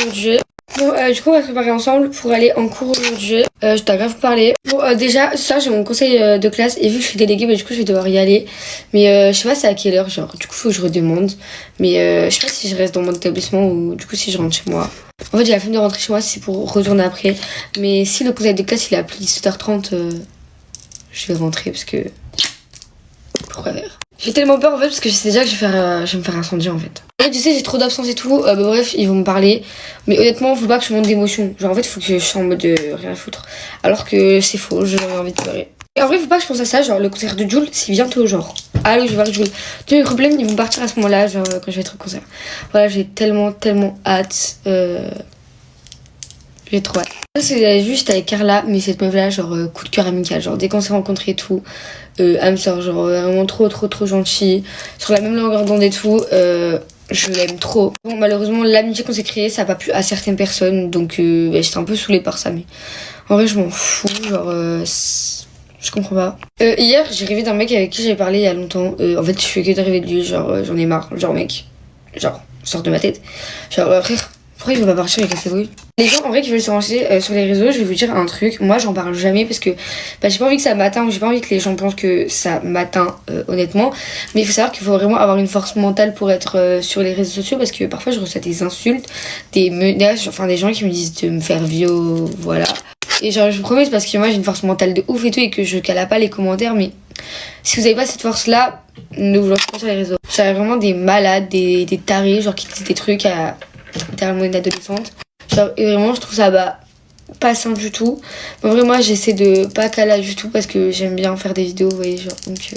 aujourd'hui. Bon, du coup, on va se préparer ensemble pour aller en cours aujourd'hui. Je dois grave vous parler. Bon, déjà, ce soir, j'ai mon conseil de classe. Et vu que je suis déléguée, bah, du coup, je vais devoir y aller. Mais je sais pas c'est à quelle heure, genre. Du coup, faut que je redemande. Mais je sais pas si je reste dans mon établissement ou du coup, si je rentre chez moi. En fait, j'ai la flemme de rentrer chez moi, c'est pour retourner après. Mais si le conseil de classe, il est à plus de 17h30, je vais rentrer parce que... Pourquoi faire? J'ai tellement peur en fait parce que je sais déjà que je vais me faire incendier en fait. En fait, tu sais, j'ai trop d'absence et tout. Bah, bref, ils vont me parler. Mais honnêtement, faut pas que je monte d'émotion. Genre en fait, faut que je sois en mode rien à foutre. Alors que c'est faux, j'aurais envie de pleurer. Et en vrai, faut pas que je pense à ça. Genre, le concert de Jul, c'est bientôt. Genre, allô, je vais voir Jul. Tous mes problèmes, ils vont partir à ce moment-là, genre quand je vais être au concert. Voilà, j'ai tellement hâte. J'ai trop hâte. C'est juste avec Carla, mais cette meuf là, genre coup de cœur amical. Genre, dès qu'on s'est rencontrés et tout, elle me sort genre vraiment trop gentille. Sur la même longueur d'onde et tout, je l'aime trop. Bon, malheureusement, l'amitié qu'on s'est créée, ça a pas plu à certaines personnes, donc j'étais un peu saoulée par ça, mais en vrai, je m'en fous. Genre, je comprends pas. Hier, j'ai rêvé d'un mec avec qui j'avais parlé il y a longtemps. En fait, je fais que de rêver de lui, genre, j'en ai marre. Genre, mec, genre, sors de ma tête. Genre, frère, pourquoi il veut pas partir avec la bruit? Les gens en vrai qui veulent se lancer sur les réseaux, je vais vous dire un truc. Moi, j'en parle jamais parce que j'ai pas envie que ça m'atteint ou j'ai pas envie que les gens pensent que ça m'atteint honnêtement. Mais il faut savoir qu'il faut vraiment avoir une force mentale pour être sur les réseaux sociaux parce que parfois je reçois des insultes, des menaces, enfin des gens qui me disent de me faire voilà. Et genre, je vous promets, c'est parce que moi j'ai une force mentale de ouf et tout et que je cala pas les commentaires. Mais si vous avez pas cette force là, ne vous lancez pas sur les réseaux. J'avais vraiment des malades, des tarés, genre qui disent des trucs à littéralement une adolescente. Genre, et vraiment, je trouve ça pas sain du tout. Mais en vrai, moi, j'essaie de pas caler du tout parce que j'aime bien faire des vidéos, vous voyez, genre. Donc,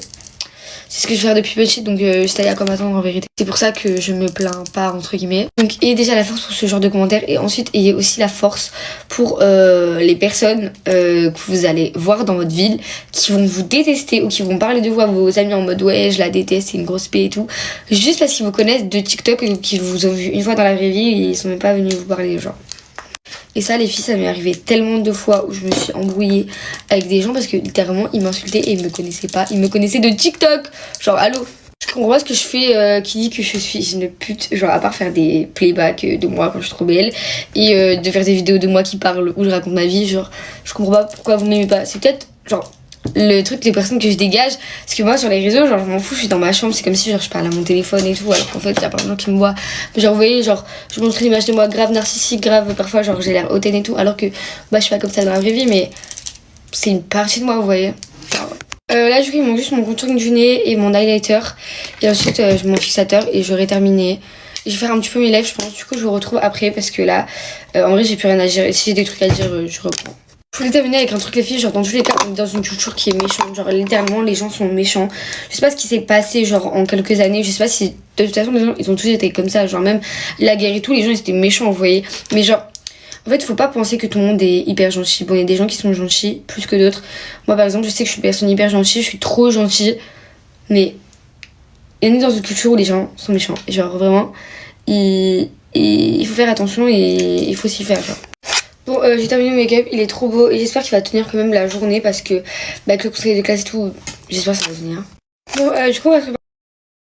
c'est ce que je fais depuis petite, donc j'étais à comme attendre en vérité. C'est pour ça que je me plains pas, entre guillemets. Donc, ayez déjà la force pour ce genre de commentaires et ensuite, ayez aussi la force pour les personnes que vous allez voir dans votre ville qui vont vous détester ou qui vont parler de vous à vos amis en mode ouais, je la déteste, c'est une grosse paix et tout. Juste parce qu'ils vous connaissent de TikTok ou qu'ils vous ont vu une fois dans la vraie vie et ils sont même pas venus vous parler, genre. Et ça, les filles, ça m'est arrivé tellement de fois où je me suis embrouillée avec des gens parce que littéralement, ils m'insultaient et ils me connaissaient pas. Ils me connaissaient de TikTok. Genre, allô? Je comprends pas ce que je fais qui dit que je suis une pute. Genre, à part faire des playbacks de moi quand je suis trop belle et de faire des vidéos de moi qui parlent où je raconte ma vie. Genre, je comprends pas pourquoi vous m'aimez pas. C'est peut-être, genre, le truc des personnes que je dégage, parce que moi sur les réseaux, genre je m'en fous, je suis dans ma chambre, c'est comme si genre je parle à mon téléphone et tout, alors qu'en fait il y a plein de gens qui me voient. Genre vous voyez, genre je montre une image de moi grave narcissique, grave parfois genre j'ai l'air hautaine et tout, alors que bah je suis pas comme ça dans la vraie vie, mais c'est une partie de moi, vous voyez. Là du coup il manque juste mon contouring du nez et mon highlighter et ensuite mon fixateur et j'aurai terminé. Je vais faire un petit peu mes lèvres je pense, du coup je vous retrouve après parce que là en vrai j'ai plus rien à dire et si j'ai des trucs à dire je reprends. Je voulais terminer avec un truc les filles, genre dans tous les cas on est dans une culture qui est méchante, genre littéralement les gens sont méchants. Je sais pas ce qui s'est passé genre en quelques années, je sais pas si de toute façon les gens ils ont tous été comme ça, genre même la guerre et tout les gens ils étaient méchants vous voyez. Mais genre en fait faut pas penser que tout le monde est hyper gentil, bon il y a des gens qui sont gentils plus que d'autres. Moi par exemple je sais que je suis une personne hyper gentille, je suis trop gentille, mais on est dans une culture où les gens sont méchants, genre vraiment il faut faire attention et il faut s'y faire genre. Bon, j'ai terminé mon make-up, il est trop beau et j'espère qu'il va tenir quand même la journée parce que avec le conseil de classe et tout, j'espère que ça va tenir. Bon, du coup, on va se préparer.